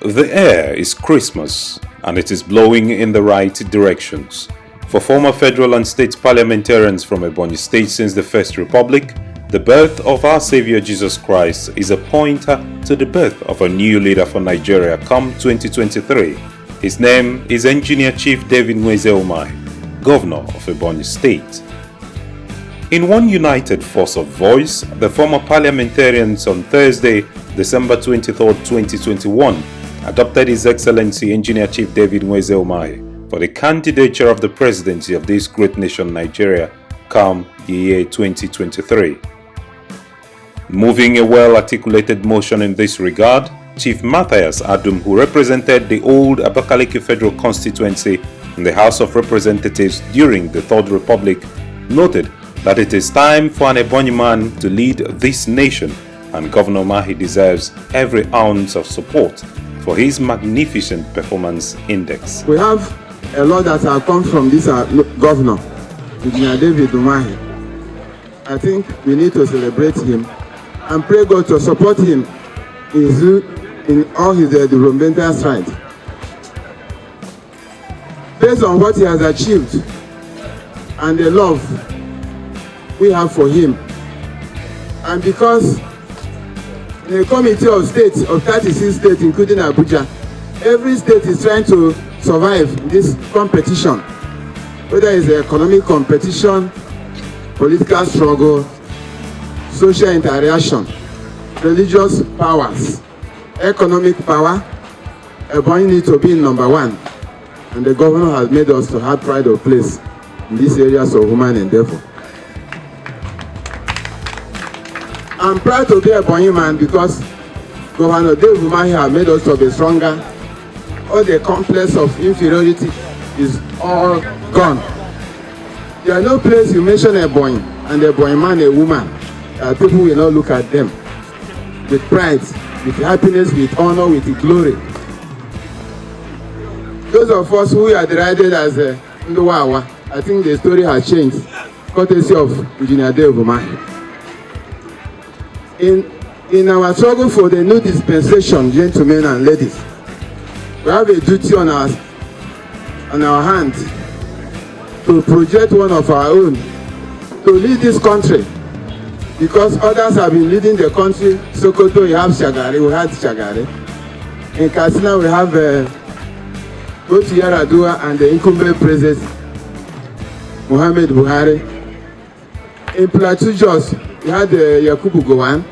The air is Christmas and it is blowing in the right directions. For former federal and state parliamentarians from Ebonyi State since the First Republic, the birth of our Savior Jesus Christ is a pointer to the birth of a new leader for Nigeria come 2023. His name is Engineer Chief David Nweze Umahi, Governor of Ebonyi State. In one united force of voice, the former parliamentarians on Thursday, December 23, 2021, adopted His Excellency Engineer Chief David Nweze Umahi for the candidature of the Presidency of this great nation Nigeria come the year 2023. Moving a well-articulated motion in this regard, Chief Matthias Adum, who represented the old Abakaliki Federal Constituency in the House of Representatives during the Third Republic, noted that it is time for an Ebonyi man to lead this nation, and Governor Umahi deserves every ounce of support for his magnificent performance index. We have a lot that have come from this governor, Engineer David Umahi. I think we need to celebrate him and pray God to support him in all his developmental strides. Based on what he has achieved and the love we have for him, and because in a committee of states, of 36 states, including Abuja, every state is trying to survive this competition, whether it's an economic competition, political struggle, social interaction, religious powers, economic power. Ebonyi needs to be number one, and the governor has made us to have pride of place in these areas of human endeavor. I'm proud to be a Ebonyi man because Governor David Umahi has made us to be stronger. All the complex of inferiority is all gone. There is no place you mention Ebonyi and a Ebonyi man, a woman, people will not look at them with pride, with happiness, with honor, with glory. Those of us who are derided as Nduwawa, I think the story has changed, courtesy of Engineer David Umahi. In our struggle for the new dispensation, gentlemen and ladies, we have a duty on our hand to project one of our own to lead this country, because others have been leading the country. Sokoto, we have Shagari, we had Shagari. In Katsina, we have both Yaradua and the incumbent president, Muhammad Buhari. In Plateau Jos, we had Yakubu Gowon.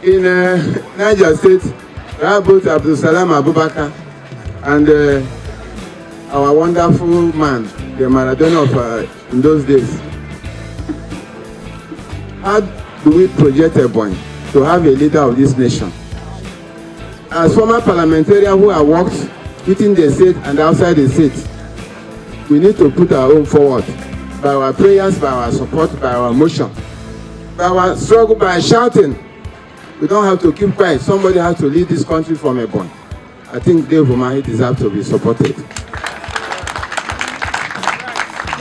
In Niger State, we have both Abdul Salam Abubakar and our wonderful man, the Maradona of in those days. How do we project Ebonyi to have a leader of this nation? As former parliamentarians who have worked within the state and outside the state, we need to put our own forward by our prayers, by our support, by our motion, by our struggle, by shouting. We don't have to keep quiet. Somebody has to lead this country from Ebonyi. I think David Umahi deserves to be supported.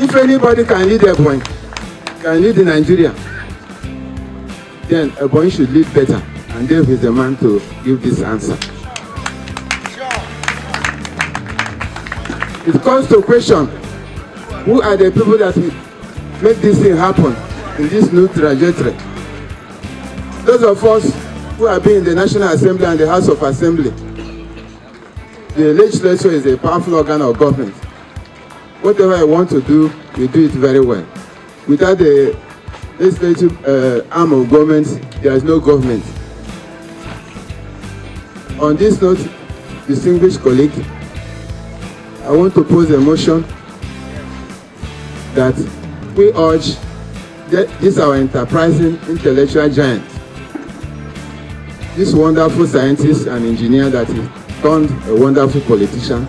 If anybody can lead Ebonyi, can lead Nigeria, then Ebonyi should lead better. And Dave is the man to give this answer. It comes to question, who are the people that will make this thing happen in this new trajectory? Those of us who have been in the National Assembly and the House of Assembly, the legislature is a powerful organ of government. Whatever I want to do, we do it very well. Without the legislative arm of government, there is no government. On this note, distinguished colleague, I want to pose a motion that we urge this our enterprising intellectual giant, this wonderful scientist and engineer that is turned a wonderful politician,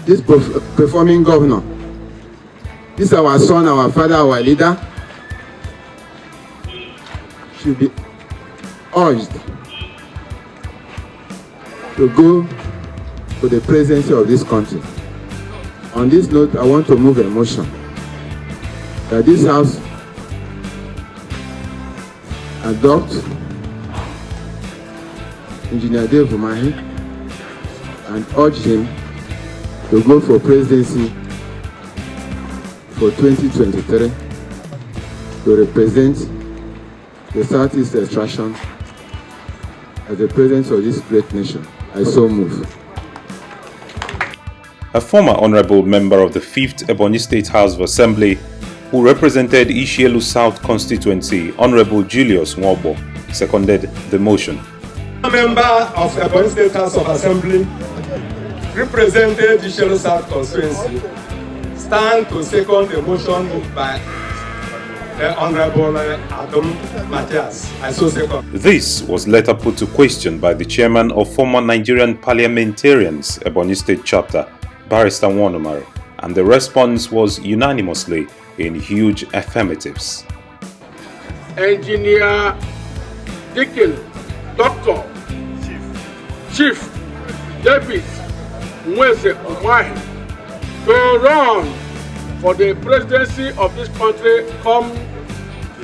this performing governor, this our son, our father, our leader, should be urged to go to the presidency of this country. On this note, I want to move a motion that this House adopt Engineer Umahi and urged him to go for presidency for 2023 to represent the Southeast extraction as the president of this great nation. I so move. A former honorable member of the 5th Ebonyi State House of Assembly who represented Ishielu South constituency, Honorable Julius Nwobo, seconded the motion. A member of Ebonyi State House of Assembly represented Ishielu South constituency stand to second the motion moved by the Honorable Adam Matthias. I so second. This was later put to question by the chairman of former Nigerian Parliamentarians, Ebonyi State Chapter, Barrister Umahi, and the response was unanimously in huge affirmatives. Engineer Deacon Dr. Chief David Nweze Umahi to run for the presidency of this country come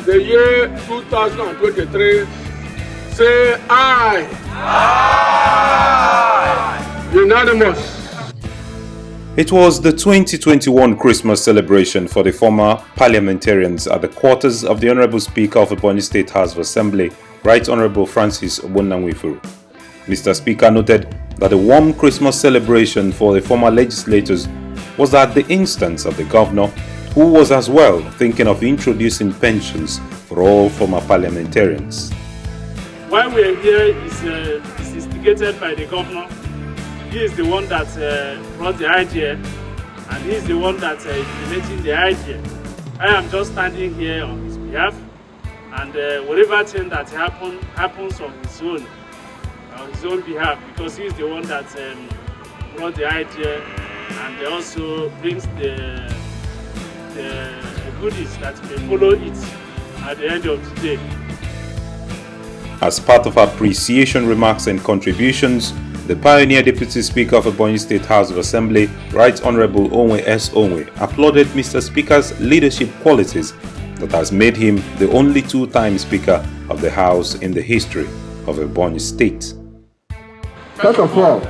the year 2023. Say aye. Aye. Unanimous. It was the 2021 Christmas celebration for the former parliamentarians at the quarters of the Honorable Speaker of Ebonyi State House of Assembly, Right Honorable Francis Ogbonnanwefuru. Mr. Speaker noted that the warm Christmas celebration for the former legislators was at the instance of the governor, who was as well thinking of introducing pensions for all former parliamentarians. Why we are here is instigated by the governor. He is the one that brought the idea, and he is the one that is implementing the idea. I am just standing here on his behalf, and whatever thing that happens on his own behalf, because he is the one that brought the idea and also brings the goodies that may follow it at the end of the day. As part of appreciation remarks and contributions, the pioneer Deputy Speaker of Ebonyi State House of Assembly, Right Honorable Onwe S. Onwe, applauded Mr. Speaker's leadership qualities that has made him the only two-time Speaker of the House in the history of Ebonyi State. First of all,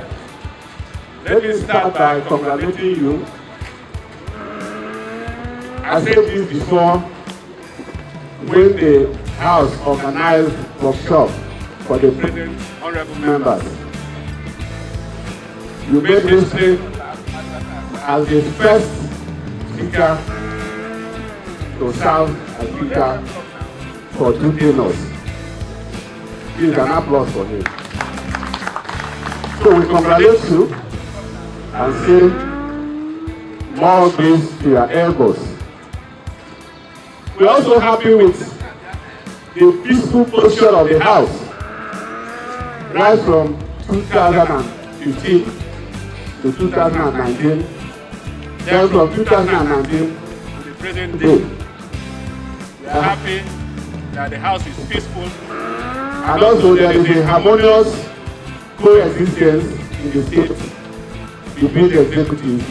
let me start by congratulating you. I said this before when the House organized workshop for the present honorable members. You made history as the first speaker to serve as speaker for 2 tenures. This is an applause for him. So we congratulate you and say more grace to your elbows. We're also happy with the peaceful posture of the House right from 2015 to 2019, then from 2019 to the present day. We are happy that the House is peaceful, and also there is a harmonious coexistence in the state between the executive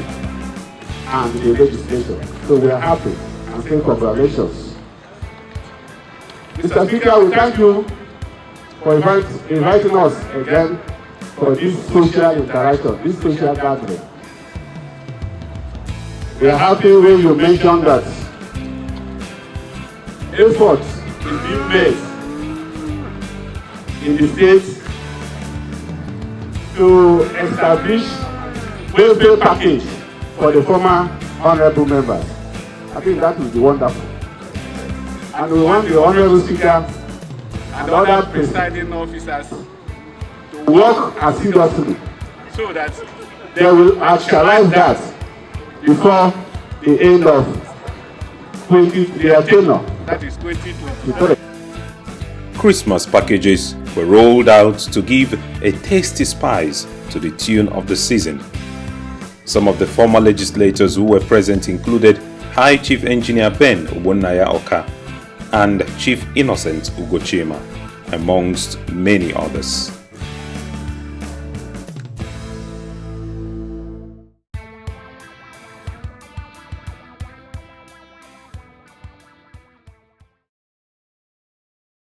and the legislature. So we are happy and say congratulations. Mr. Speaker, we thank you for inviting us again for this social interaction, this social gathering. We are happy when you mentioned that efforts is being made in the state to establish welfare package for the former honorable members. I think that will be wonderful. And we want the honorable speaker and other presiding officers to work assiduously so that they will actualize that before the end of their tenure. That is 2023. Christmas packages were rolled out to give a tasty spice to the tune of the season. Some of the former legislators who were present included High Chief Engineer Ben Ogbonnaya Oka and Chief Innocent Ugochima, amongst many others.